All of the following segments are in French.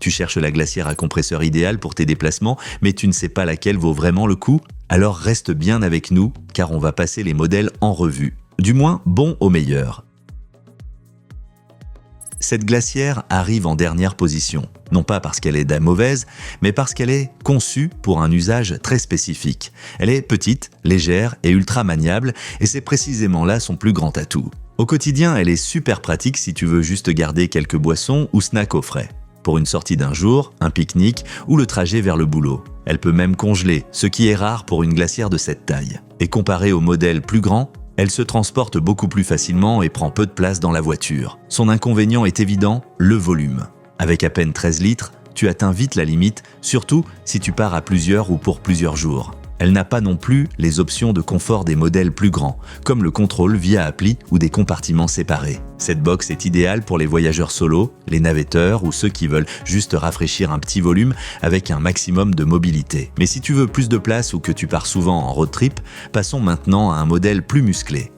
Tu cherches la glacière à compresseur idéale pour tes déplacements, mais tu ne sais pas laquelle vaut vraiment le coup? Alors reste bien avec nous, car on va passer les modèles en revue. Du moins, bon au meilleur. Cette glacière arrive en dernière position, non pas parce qu'elle est mauvaise, mais parce qu'elle est conçue pour un usage très spécifique. Elle est petite, légère et ultra maniable, et c'est précisément là son plus grand atout. Au quotidien, elle est super pratique si tu veux juste garder quelques boissons ou snacks au frais. Pour une sortie d'un jour, un pique-nique ou le trajet vers le boulot. Elle peut même congeler, ce qui est rare pour une glacière de cette taille. Et comparée aux modèles plus grands, elle se transporte beaucoup plus facilement et prend peu de place dans la voiture. Son inconvénient est évident, le volume. Avec à peine 13 litres, tu atteins vite la limite, surtout si tu pars à plusieurs ou pour plusieurs jours. Elle n'a pas non plus les options de confort des modèles plus grands, comme le contrôle via appli ou des compartiments séparés. Cette box est idéale pour les voyageurs solos, les navetteurs ou ceux qui veulent juste rafraîchir un petit volume avec un maximum de mobilité. Mais si tu veux plus de place ou que tu pars souvent en road trip, passons maintenant à un modèle plus musclé.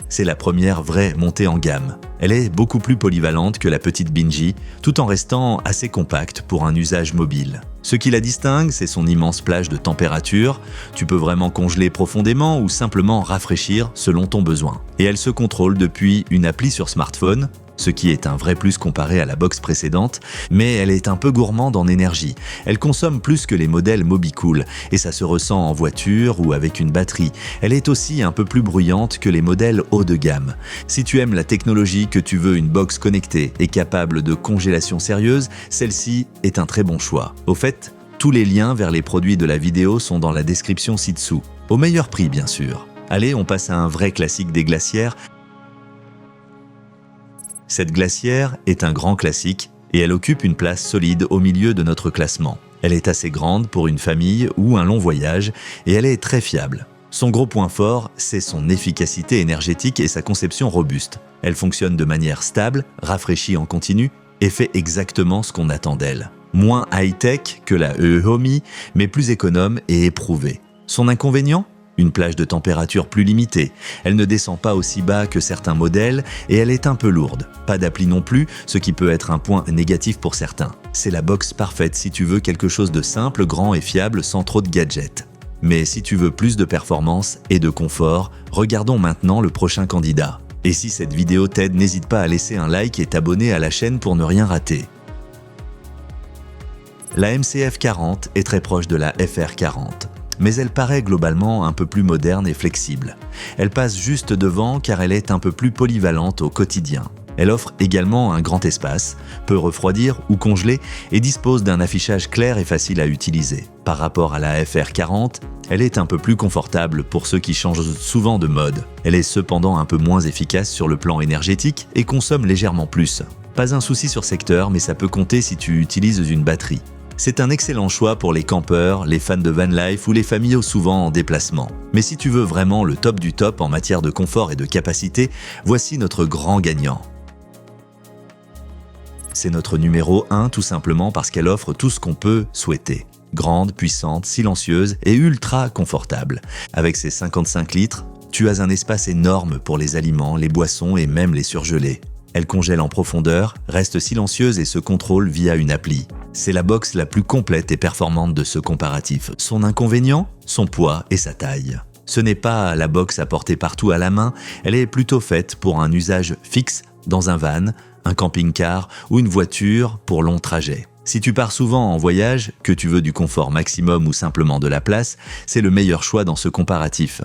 C'est la première vraie montée en gamme. Elle est beaucoup plus polyvalente que la petite Bingy, tout en restant assez compacte pour un usage mobile. Ce qui la distingue, c'est son immense plage de température. Tu peux vraiment congeler profondément ou simplement rafraîchir selon ton besoin. Et elle se contrôle depuis une appli sur smartphone, ce qui est un vrai plus comparé à la box précédente, mais elle est un peu gourmande en énergie. Elle consomme plus que les modèles Mobicool, et ça se ressent en voiture ou avec une batterie. Elle est aussi un peu plus bruyante que les modèles haut de gamme. Si tu aimes la technologie, que tu veux une box connectée et capable de congélation sérieuse, celle-ci est un très bon choix. Au fait, tous les liens vers les produits de la vidéo sont dans la description ci-dessous. Au meilleur prix, bien sûr. Allez, on passe à un vrai classique des glacières. Cette glacière est un grand classique et elle occupe une place solide au milieu de notre classement. Elle est assez grande pour une famille ou un long voyage et elle est très fiable. Son gros point fort, c'est son efficacité énergétique et sa conception robuste. Elle fonctionne de manière stable, rafraîchit en continu et fait exactement ce qu'on attend d'elle. Moins high-tech que la Ehomi, mais plus économe et éprouvée. Son inconvénient ? Une plage de température plus limitée. Elle ne descend pas aussi bas que certains modèles et elle est un peu lourde. Pas d'appli non plus, ce qui peut être un point négatif pour certains. C'est la box parfaite si tu veux quelque chose de simple, grand et fiable sans trop de gadgets. Mais si tu veux plus de performance et de confort, regardons maintenant le prochain candidat. Et si cette vidéo t'aide, n'hésite pas à laisser un like et t'abonner à la chaîne pour ne rien rater. La MCF 40 est très proche de la FR 40. Mais elle paraît globalement un peu plus moderne et flexible. Elle passe juste devant car elle est un peu plus polyvalente au quotidien. Elle offre également un grand espace, peut refroidir ou congeler et dispose d'un affichage clair et facile à utiliser. Par rapport à la FR 40, elle est un peu plus confortable pour ceux qui changent souvent de mode. Elle est cependant un peu moins efficace sur le plan énergétique et consomme légèrement plus. Pas un souci sur secteur, mais ça peut compter si tu utilises une batterie. C'est un excellent choix pour les campeurs, les fans de van life ou les familles souvent en déplacement. Mais si tu veux vraiment le top du top en matière de confort et de capacité, voici notre grand gagnant. C'est notre numéro 1 tout simplement parce qu'elle offre tout ce qu'on peut souhaiter. Grande, puissante, silencieuse et ultra confortable. Avec ses 55 litres, tu as un espace énorme pour les aliments, les boissons et même les surgelés. Elle congèle en profondeur, reste silencieuse et se contrôle via une appli. C'est la box la plus complète et performante de ce comparatif. Son inconvénient ? Son poids et sa taille. Ce n'est pas la box à porter partout à la main, elle est plutôt faite pour un usage fixe dans un van, un camping-car ou une voiture pour long trajet. Si tu pars souvent en voyage, que tu veux du confort maximum ou simplement de la place, c'est le meilleur choix dans ce comparatif.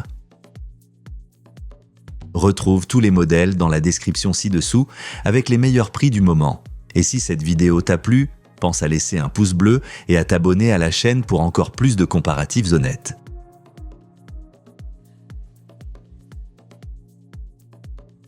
Retrouve tous les modèles dans la description ci-dessous avec les meilleurs prix du moment. Et si cette vidéo t'a plu, pense à laisser un pouce bleu et à t'abonner à la chaîne pour encore plus de comparatifs honnêtes.